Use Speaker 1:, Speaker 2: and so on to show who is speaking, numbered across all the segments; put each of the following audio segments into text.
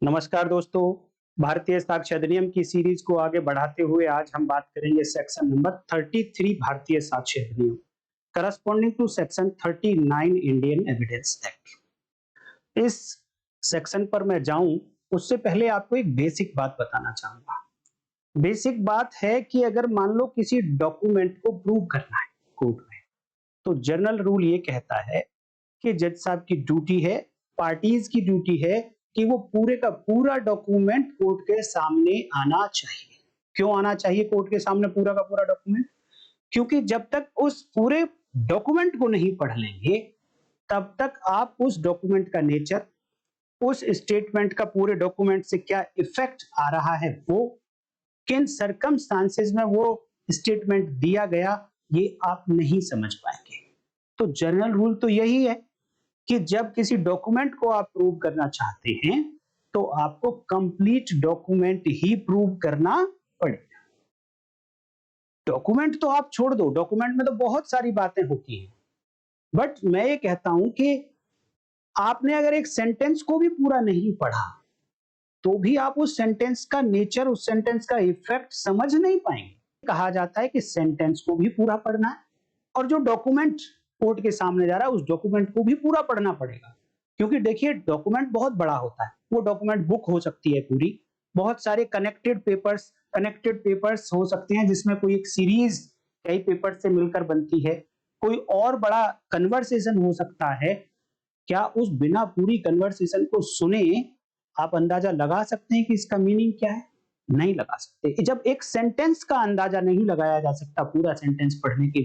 Speaker 1: नमस्कार दोस्तों। भारतीय साक्ष्य अधिनियम की सीरीज को आगे बढ़ाते हुए आज हम बात करेंगे सेक्शन नंबर 33 भारतीय साक्ष्य अधिनियम corresponding to section 39 Indian evidence act. इस सेक्शन पर मैं जाऊं उससे पहले आपको एक बेसिक बात बताना चाहूंगा। बेसिक बात है कि अगर मान लो किसी डॉक्यूमेंट को प्रूव करना है कोर्ट में, तो जनरल रूल ये कहता है कि जज साहब की ड्यूटी है, पार्टीज की ड्यूटी है कि वो पूरे का पूरा डॉक्यूमेंट कोर्ट के सामने आना चाहिए। क्यों आना चाहिए कोर्ट के सामने पूरा का पूरा डॉक्यूमेंट? क्योंकि जब तक उस पूरे डॉक्यूमेंट को नहीं पढ़ लेंगे, तब तक आप उस डॉक्यूमेंट का नेचर, उस स्टेटमेंट का पूरे डॉक्यूमेंट से क्या इफेक्ट आ रहा है, वो किन सरकमस्टांसेस में वो स्टेटमेंट दिया गया, ये आप नहीं समझ पाएंगे। तो जनरल रूल तो यही है कि जब किसी डॉक्यूमेंट को आप प्रूव करना चाहते हैं, तो आपको कंप्लीट डॉक्यूमेंट ही प्रूव करना पड़ेगा। डॉक्यूमेंट तो आप छोड़ दो, डॉक्यूमेंट में तो बहुत सारी बातें होती हैं, बट मैं ये कहता हूं कि आपने अगर एक सेंटेंस को भी पूरा नहीं पढ़ा, तो भी आप उस सेंटेंस का नेचर, उस सेंटेंस का इफेक्ट समझ नहीं पाएंगे। कहा जाता है कि सेंटेंस को भी पूरा पढ़ना है, और जो डॉक्यूमेंट कोर्ट के सामने जा रहा है उस डॉक्यूमेंट को भी पूरा पढ़ना पड़ेगा। क्योंकि देखिए, डॉक्यूमेंट बहुत बड़ा होता है, वो डॉक्यूमेंट बुक हो सकती है पूरी, बहुत सारे कनेक्टेड पेपर्स हो सकते हैं, जिसमें कोई एक सीरीज कई पेपर से मिलकर बनती है। कोई और बड़ा कन्वर्सेशन हो सकता है। क्या उस बिना पूरी कन्वर्सेशन को सुने आप अंदाजा लगा सकते हैं कि इसका मीनिंग क्या है? नहीं लगा सकते। जब एक सेंटेंस का अंदाजा नहीं लगाया जा सकता पूरा सेंटेंस पढ़ने की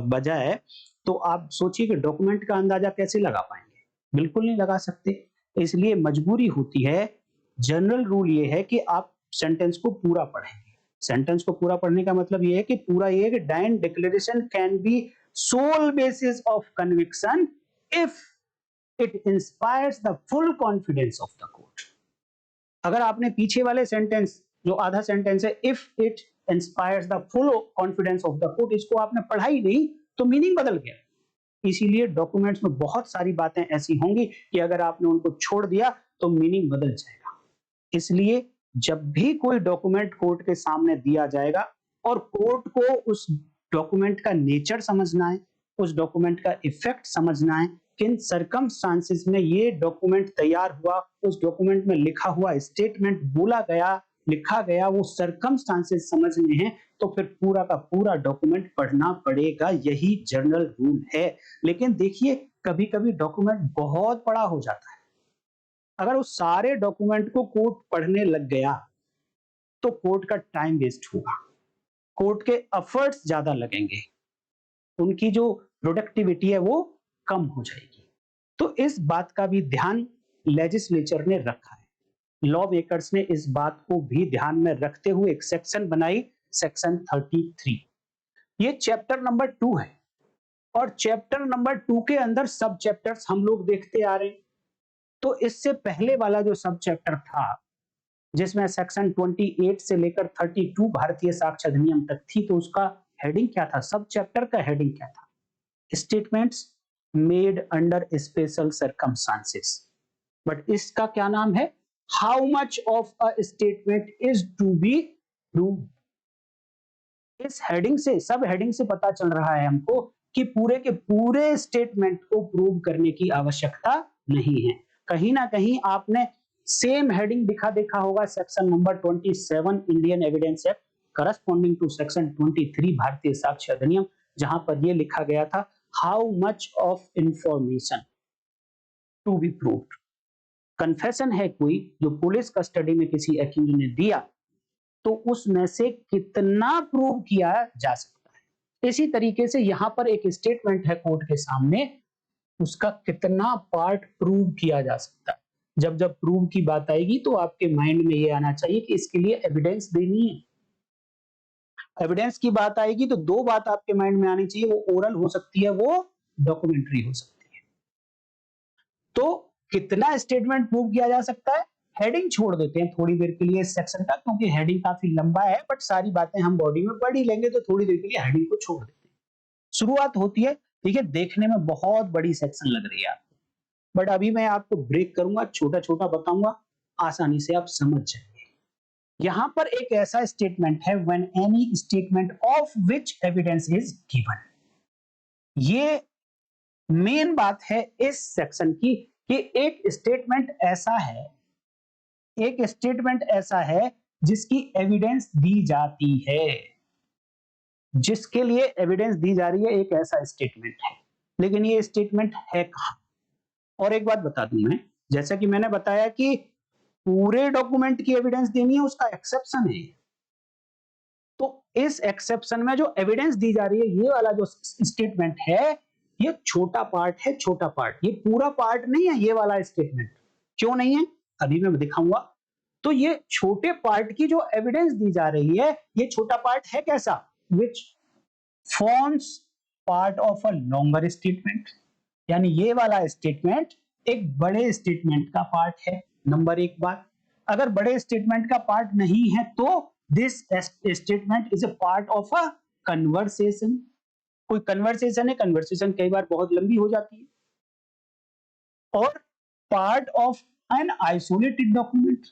Speaker 1: बजाय, तो आप सोचिए कि डॉक्यूमेंट का अंदाजा कैसे लगा पाएंगे? बिल्कुल नहीं लगा सकते। इसलिए मजबूरी होती है। जनरल रूल ये है कि आप सेंटेंस को पूरा पढ़ेंगे। सेंटेंस को पूरा पढ़ने का मतलब ये है कि पूरा ये है कि dying declaration can be sole basis of conviction if it inspires the full confidence of the court. अगर आपने पीछे वाले सेंटेंस, जो आधा सेंटेंस है, if it inspires the full confidence of the court, इसको आपने पढ़ा ही नहीं, तो मीनिंग बदल गया। इसीलिए डॉक्यूमेंट्स में बहुत सारी बातें ऐसी होंगी कि अगर आपने उनको छोड़ दिया तो मीनिंग बदल जाएगा। इसलिए जब भी कोई डॉक्यूमेंट कोर्ट के सामने दिया जाएगा और कोर्ट को उस डॉक्यूमेंट का नेचर समझना है, उस डॉक्यूमेंट का इफेक्ट समझना है, किन सरकमस्टांसेस में ये डॉक्यूमेंट तैयार हुआ, उस डॉक्यूमेंट में लिखा हुआ स्टेटमेंट बोला गया, लिखा गया, वो सरकमस्टांसेस समझने हैं, तो फिर पूरा का पूरा डॉक्यूमेंट पढ़ना पड़ेगा। यही जनरल रूल है। लेकिन देखिए, कभी कभी डॉक्यूमेंट बहुत बड़ा हो जाता है। अगर उस सारे डॉक्यूमेंट को कोर्ट पढ़ने लग गया, तो कोर्ट का टाइम वेस्ट होगा, कोर्ट के एफर्ट्स ज्यादा लगेंगे, उनकी जो प्रोडक्टिविटी है वो कम हो जाएगी। तो इस बात का भी ध्यान लेजिस्लेचर ने रखा है। लॉ मेकर्स ने इस बात को भी ध्यान में रखते हुए एक सेक्शन बनाई, सेक्शन 33। ये चैप्टर नंबर 2 है, और चैप्टर नंबर 2 के अंदर सब चैप्टर्स हम लोग देखते आ रहे हैं। तो इससे पहले वाला जो सब चैप्टर था, जिसमें सेक्शन 28 से लेकर 32 भारतीय साक्ष्य अधिनियम तक थी, तो उसका हेडिंग क्या था? सब चैप्टर का हेडिंग क्या था? Statements made under special circumstances. But इसका क्या नाम है? How much of a statement is to be prove. इस हेडिंग से, सब हेडिंग से पता चल रहा है हमको कि पूरे के पूरे स्टेटमेंट को प्रूव करने की आवश्यकता नहीं है। कहीं ना कहीं आपने सेम हेडिंग देखा होगा, section number 27 Indian evidence act corresponding to section 23 भारतीय साक्ष्य अधिनियम, जहां पर यह लिखा गया था, how much of information to be proved. Confession है कोई जो पुलिस कस्टडी में किसी एक्यूज ने दिया, तो उसमें से कितना प्रूव किया जा सकता है। इसी तरीके से यहां पर एक स्टेटमेंट है कोर्ट के सामने, उसका कितना पार्ट प्रूव किया जा सकता है। जब जब प्रूव की बात आएगी तो आपके माइंड में ये आना चाहिए कि इसके लिए एविडेंस देनी है। एविडेंस की बात आएगी तो दो बात आपके माइंड में आनी चाहिए, वो ओरल हो सकती है, वो डॉक्यूमेंट्री हो सकती है। तो कितना स्टेटमेंट प्रूव किया जा सकता है, हेडिंग छोड़ देते हैं थोड़ी देर के लिए इस सेक्शन का, क्योंकि हेडिंग काफी लंबा है, बट सारी बातें हम बॉडी में पढ़ ही लेंगे, तो थोड़ी देर के लिए हेडिंग को छोड़ देते हैं। शुरुआत होती है, ठीक है, देखने में बहुत बड़ी सेक्शन लग रही है आपको, बट अभी मैं आपको ब्रेक करूंगा, छोटा छोटा बताऊंगा, आसानी से आप समझ जाएंगे। यहां पर एक ऐसा स्टेटमेंट है, when any statement of which evidence is given. ये मेन बात है इस सेक्शन की कि एक स्टेटमेंट ऐसा है जिसकी एविडेंस दी जाती है, जिसके लिए एविडेंस दी जा रही है, एक ऐसा स्टेटमेंट है। लेकिन ये स्टेटमेंट है कहां? और एक बात बता दूं मैं, जैसा कि मैंने बताया कि पूरे डॉक्यूमेंट की एविडेंस देनी है, उसका एक्सेप्शन है। तो इस एक्सेप्शन में जो एविडेंस दी जा रही है, ये वाला जो स्टेटमेंट है, ये छोटा पार्ट है, छोटा पार्ट, ये पूरा पार्ट नहीं है ये वाला स्टेटमेंट। क्यों नहीं है, अभी मैं दिखाऊंगा। तो ये छोटे पार्ट की जो एविडेंस दी जा रही है, ये छोटा पार्ट है कैसा, which forms part of a longer statement. यानी ये वाला स्टेटमेंट एक बड़े स्टेटमेंट का पार्ट है। नंबर एक बात, अगर बड़े स्टेटमेंट का पार्ट नहीं है तो this statement is a part of a conversation. कोई कन्वर्सेशन है, कन्वर्सेशन कई बार बहुत लंबी हो जाती है। और part of an isolated document,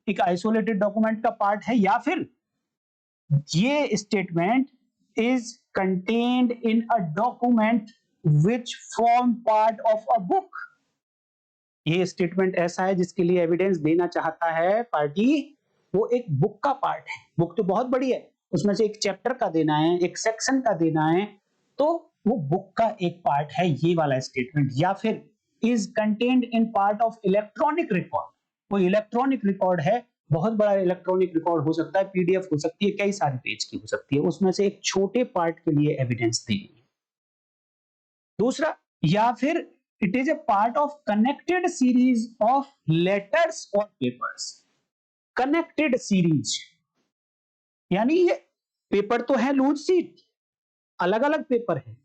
Speaker 1: एक आइसोलेटेड डॉक्यूमेंट का पार्ट है, या फिर ये statement is contained in a document which form part of a book. ये स्टेटमेंट ऐसा है जिसके लिए एविडेंस देना चाहता है पार्टी, वो एक बुक का पार्ट है। बुक तो बहुत बड़ी है, उसमें से एक चैप्टर का देना है, एक सेक्शन का देना है, तो वो बुक का एक पार्ट है ये वाला स्टेटमेंट। या फिर is contained in part of electronic record, वो इलेक्ट्रॉनिक रिकॉर्ड है, बहुत बड़ा इलेक्ट्रॉनिक रिकॉर्ड हो सकता है, पीडीएफ हो सकती है, कई सारे पेज की हो सकती है, उसमें से एक छोटे पार्ट के लिए एविडेंस देनी है। दूसरा, या फिर it is a part of connected series of letters और पेपर्स। कनेक्टेड सीरीज यानी ये पेपर तो है लूज सीट, अलग अलग पेपर है,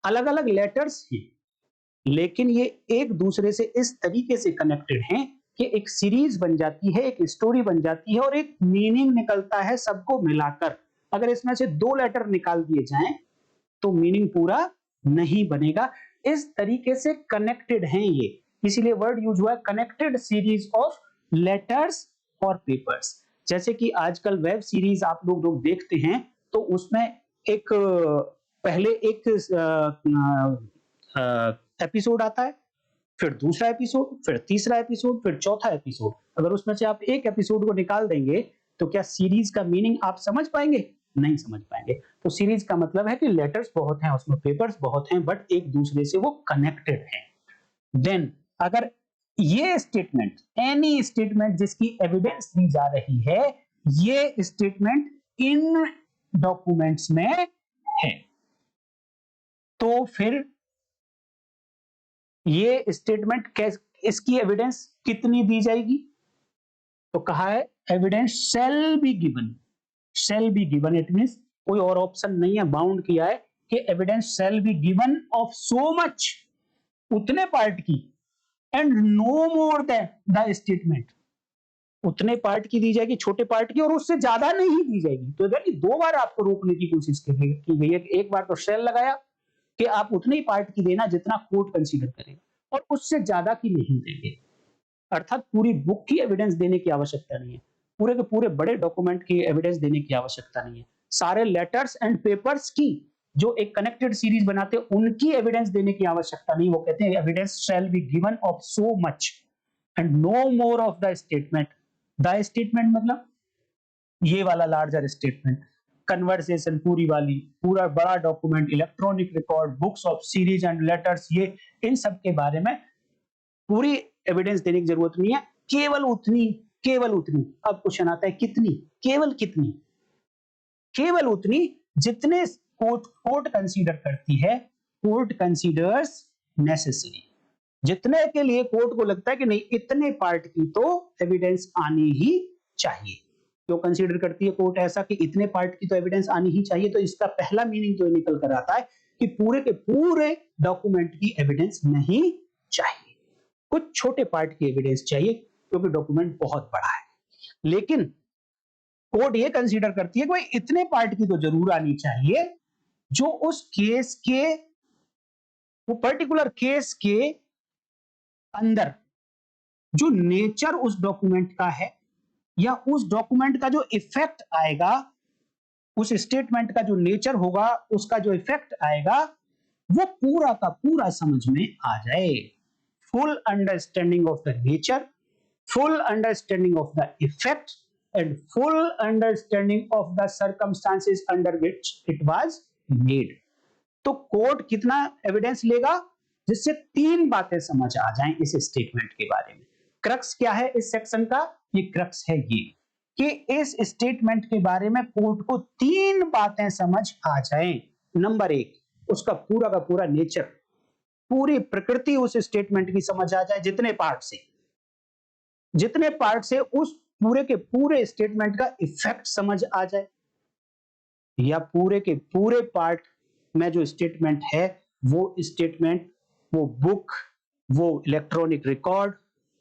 Speaker 1: अलग अलग लेटर्स हैं, लेकिन ये एक दूसरे से इस तरीके से कनेक्टेड हैं कि एक सीरीज बन जाती है, एक स्टोरी बन जाती है और एक मीनिंग निकलता है सबको मिलाकर। अगर इसमें से दो लेटर निकाल दिए जाएं तो मीनिंग पूरा नहीं बनेगा। इस तरीके से कनेक्टेड हैं ये, इसीलिए वर्ड यूज हुआ है कनेक्टेड सीरीज ऑफ लेटर्स और पेपर्स। जैसे कि आजकल वेब सीरीज आप लोग देखते हैं तो उसमें एक पहले एक एपिसोड आता है, फिर दूसरा एपिसोड, फिर तीसरा एपिसोड, फिर चौथा एपिसोड। अगर उसमें से आप एक एपिसोड को निकाल देंगे तो क्या सीरीज का मीनिंग आप समझ पाएंगे? नहीं समझ पाएंगे। तो सीरीज का मतलब है कि लेटर्स बहुत हैं, उसमें पेपर्स बहुत हैं, बट एक दूसरे से वो कनेक्टेड हैं। देन अगर ये स्टेटमेंट, एनी स्टेटमेंट जिसकी एविडेंस दी जा रही है, ये स्टेटमेंट इन डॉक्यूमेंट्स में है, तो फिर ये स्टेटमेंट इसकी एविडेंस कितनी दी जाएगी? तो कहा है evidence shall be given. Shall be given it means कोई और ऑप्शन नहीं है, बाउंड किया है कि evidence shall be given of so much, उतने पार्ट की, and no more than the statement, उतने पार्ट की दी जाएगी, छोटे पार्ट की, और उससे ज्यादा नहीं दी जाएगी। तो यानी दो बार आपको रोकने की कोशिश की गई है। एक बार तो शैल लगाया कि आप उतने ही पार्ट की देना जितना कोर्ट कंसीडर करेगा, और उससे ज्यादा की नहीं देंगे। अर्थात पूरी बुक की एविडेंस देने की आवश्यकता नहीं है, पूरे के पूरे बड़े डॉक्यूमेंट की एविडेंस देने की आवश्यकता नहीं है, सारे लेटर्स एंड पेपर्स की जो एक कनेक्टेड सीरीज बनाते हैं उनकी एविडेंस देने की आवश्यकता नहीं। वो कहते हैं evidence shall be given of so much and no more of the statement. The statement मतलब ये वाला लार्जर स्टेटमेंट, कन्वर्सेशन पूरी वाली, पूरा बड़ा document, electronic record, books of series and letters, ये इन सब के बारे में पूरी एविडेंस देने की जरूरत नहीं है, केवल उतनी। अब क्वेश्चन आता है कितनी? केवल कितनी? केवल उतनी जितने कोर्ट कंसीडर करती है, कोर्ट कंसीडर्स नेसेसरी, जितने के लिए कोर्ट को लगता है कि नहीं इतने पार्ट की तो एविडेंस आनी ही चाहिए। क्यों कंसीडर करती है कोर्ट ऐसा कि इतने पार्ट की तो एविडेंस आनी ही चाहिए? तो इसका पहला मीनिंग तो निकल कर आता है कि पूरे के पूरे डॉक्यूमेंट की एविडेंस नहीं चाहिए, कुछ छोटे पार्ट की एविडेंस चाहिए क्योंकि डॉक्यूमेंट बहुत बड़ा है। लेकिन कोर्ट ये कंसीडर करती है कि इतने पार्ट की तो जरूर आनी चाहिए जो उस केस के, वो पर्टिकुलर केस के अंदर जो नेचर उस डॉक्यूमेंट का है या उस डॉक्यूमेंट का जो इफेक्ट आएगा, उस स्टेटमेंट का जो नेचर होगा, उसका जो इफेक्ट आएगा, वो पूरा का पूरा समझ में आ जाए। Full understanding of the nature, full understanding of the effect and full understanding of the circumstances under which it was made। तो कोर्ट कितना एविडेंस लेगा जिससे तीन बातें समझ आ जाएं इस स्टेटमेंट के बारे में। क्रक्स क्या है इस सेक्शन का? ये क्रक्स है ये कि इस स्टेटमेंट के बारे में कोर्ट को तीन बातें समझ आ जाएं। नंबर एक, उसका पूरा का पूरा नेचर, पूरी प्रकृति उस स्टेटमेंट की समझ आ जाए, जितने पार्ट से उस पूरे के पूरे स्टेटमेंट का इफेक्ट समझ आ जाए, या पूरे के पूरे पार्ट में जो स्टेटमेंट है वो स्टेटमेंट, वो बुक, वो इलेक्ट्रॉनिक रिकॉर्ड,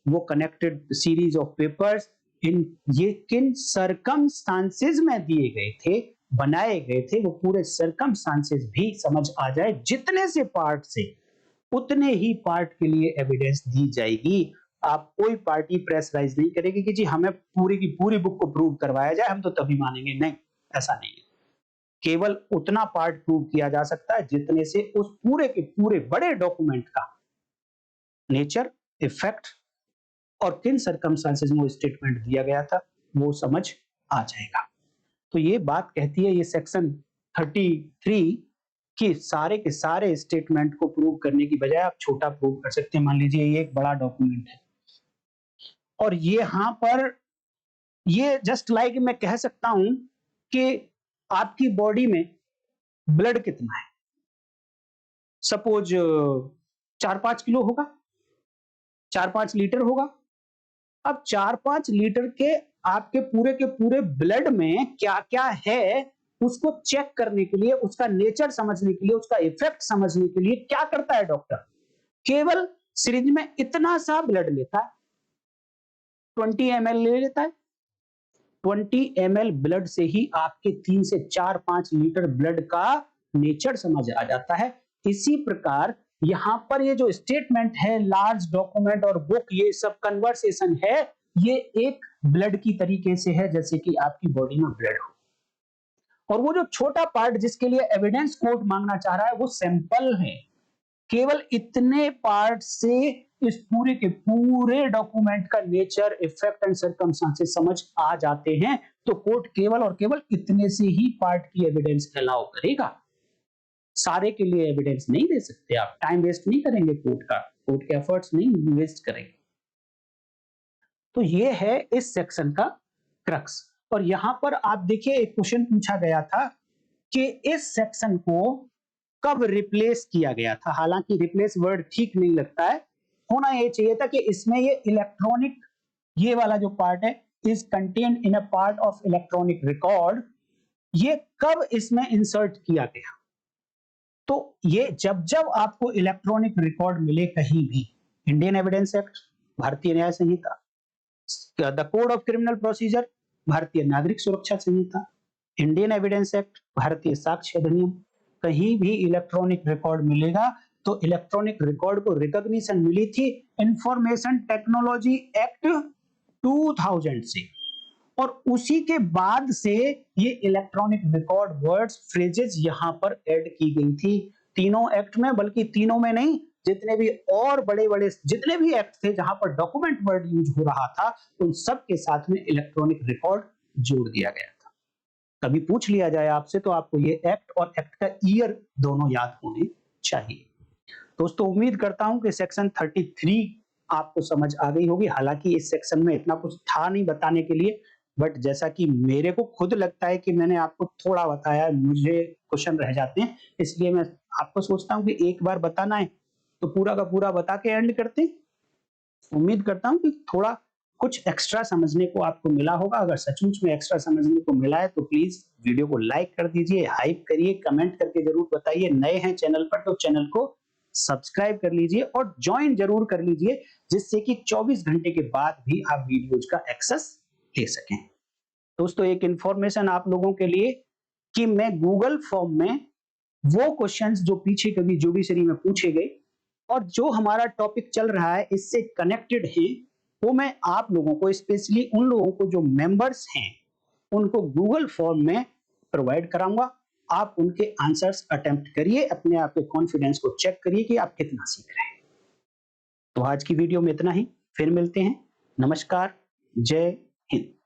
Speaker 1: वो कनेक्टेड सीरीज ऑफ पेपर्स, इन ये किन सर्कमस्टांसेस में दिए गए थे, बनाए गए थे, वो पूरे सर्कमस्टांसेस भी समझ आ जाए। जितने से पार्ट से उतने ही पार्ट के लिए एविडेंस दी जाएगी। आप कोई पार्टी प्रेशराइज नहीं करेगी कि जी हमें पूरी की पूरी बुक को प्रूव करवाया जाए, हम तो तभी मानेंगे। नहीं, ऐसा नहीं है। केवल उतना पार्ट प्रूव किया जा सकता है जितने से उस पूरे के पूरे बड़े डॉक्यूमेंट का नेचर, इफेक्ट और किन सर्कमस्टांसेस में वो स्टेटमेंट दिया गया था वो समझ आ जाएगा। तो ये बात कहती है ये सेक्शन 33 कि सारे के सारे स्टेटमेंट को प्रूव करने की बजाय आप छोटा प्रूव कर सकते हैं। मान लीजिए ये एक बड़ा डॉक्यूमेंट है और ये यहां पर ये जस्ट लाइक मैं कह सकता हूं कि आपकी बॉडी में ब्लड कितना है, सपोज 4-5 किलो होगा, 4-5 लीटर होगा। अब 4-5 लीटर के आपके पूरे ब्लड में क्या क्या है उसको चेक करने के लिए, उसका नेचर समझने के लिए, उसका इफेक्ट समझने के लिए क्या करता है डॉक्टर? केवल सिरिंज में इतना सा ब्लड लेता है, 20 ml ले लेता है। 20 ml ब्लड से ही आपके 3 से 4-5 लीटर ब्लड का नेचर समझ आ जाता है। इसी प्रकार यहां पर ये जो स्टेटमेंट है, लार्ज डॉक्यूमेंट और बुक, ये सब कन्वर्सेशन है, ये एक ब्लड की तरीके से है, जैसे कि आपकी बॉडी में ब्लड हो। और वो जो छोटा पार्ट जिसके लिए एविडेंस कोर्ट मांगना चाह रहा है वो सैंपल है। केवल इतने पार्ट से इस पूरे के पूरे डॉक्यूमेंट का नेचर, इफेक्ट एंड सर्कमस्टांसेस समझ आ जाते हैं। तो कोर्ट केवल और केवल इतने से ही पार्ट की एविडेंस अलाउ करेगा, सारे के लिए एविडेंस नहीं दे सकते। आप टाइम वेस्ट नहीं करेंगे, कोर्ट के एफर्ट्स नहीं वेस्ट करेंगे। तो ये है इस सेक्शन का क्रक्स। और यहां पर आप देखिए एक क्वेश्चन पूछा गया था कि इस सेक्शन को कब रिप्लेस किया गया था। हालांकि रिप्लेस वर्ड ठीक नहीं लगता है, होना ये चाहिए था कि इसमें ये इलेक्ट्रॉनिक, ये वाला जो पार्ट है, is contained in a part of electronic record, ये कब इसमें इंसर्ट किया गया। तो ये जब जब आपको इलेक्ट्रॉनिक रिकॉर्ड मिले कहीं भी, Indian evidence act, Bharatiya Nyaya Sanhita, the code of criminal procedure, Bharatiya Nagarik सुरक्षा संहिता, इंडियन एविडेंस एक्ट, भारतीय साक्ष्य अधिनियम, कहीं भी इलेक्ट्रॉनिक रिकॉर्ड मिलेगा तो इलेक्ट्रॉनिक रिकॉर्ड को रिकॉग्निशन मिली थी इंफॉर्मेशन टेक्नोलॉजी एक्ट 2000 से। और उसी के बाद से ये इलेक्ट्रॉनिक रिकॉर्ड वर्ड्स, फ्रेजेस यहां पर ऐड की गई थी तीनों एक्ट में, बल्कि तीनों में नहीं, जितने भी और बड़े-बड़े जितने भी एक्ट थे जहां पर डॉक्यूमेंट वर्ड यूज हो रहा था, उन सब के साथ में इलेक्ट्रॉनिक रिकॉर्ड जोड़ दिया गया था। कभी पूछ लिया जाए आपसे तो आपको ये एक्ट और एक्ट का ईयर दोनों याद होने चाहिए। दोस्तों उम्मीद करता हूं कि सेक्शन 33 आपको समझ आ गई होगी। हालांकि इस सेक्शन में इतना कुछ था नहीं बताने के लिए, बट जैसा कि मेरे को खुद लगता है कि मैंने आपको थोड़ा बताया, मुझे क्वेश्चन रह जाते हैं, इसलिए मैं आपको सोचता हूं कि एक बार बताना है तो पूरा का पूरा बता के एंड करते हैं। उम्मीद करता हूं कि थोड़ा कुछ एक्स्ट्रा समझने को आपको मिला होगा। अगर सचमुच में एक्स्ट्रा समझने को मिला है तो प्लीज वीडियो को लाइक कर दीजिए, हाइप करिए, कमेंट करके जरूर बताइए। नए हैं चैनल पर तो चैनल को सब्सक्राइब कर लीजिए और ज्वाइन जरूर कर लीजिए, जिससे कि 24 घंटे के बाद भी आप वीडियोज का एक्सेस ले सकें। दोस्तों एक इंफॉर्मेशन आप लोगों के लिए कि मैं गूगल फॉर्म में वो क्वेश्चंस जो पीछे कभी जुडिशरी में पूछे गए और जो हमारा टॉपिक चल रहा है इससे कनेक्टेड है, वो मैं आप लोगों को, स्पेशली उन लोगों को जो मेंबर्स हैं, उनको गूगल फॉर्म में प्रोवाइड कराऊंगा। आप उनके आंसर्स अटेम्प्ट करिए, अपने आप के कॉन्फिडेंस को चेक करिए कि आप कितना सीख रहे हैं। तो आज की वीडियो में इतना ही, फिर मिलते हैं। नमस्कार, जय हिंद।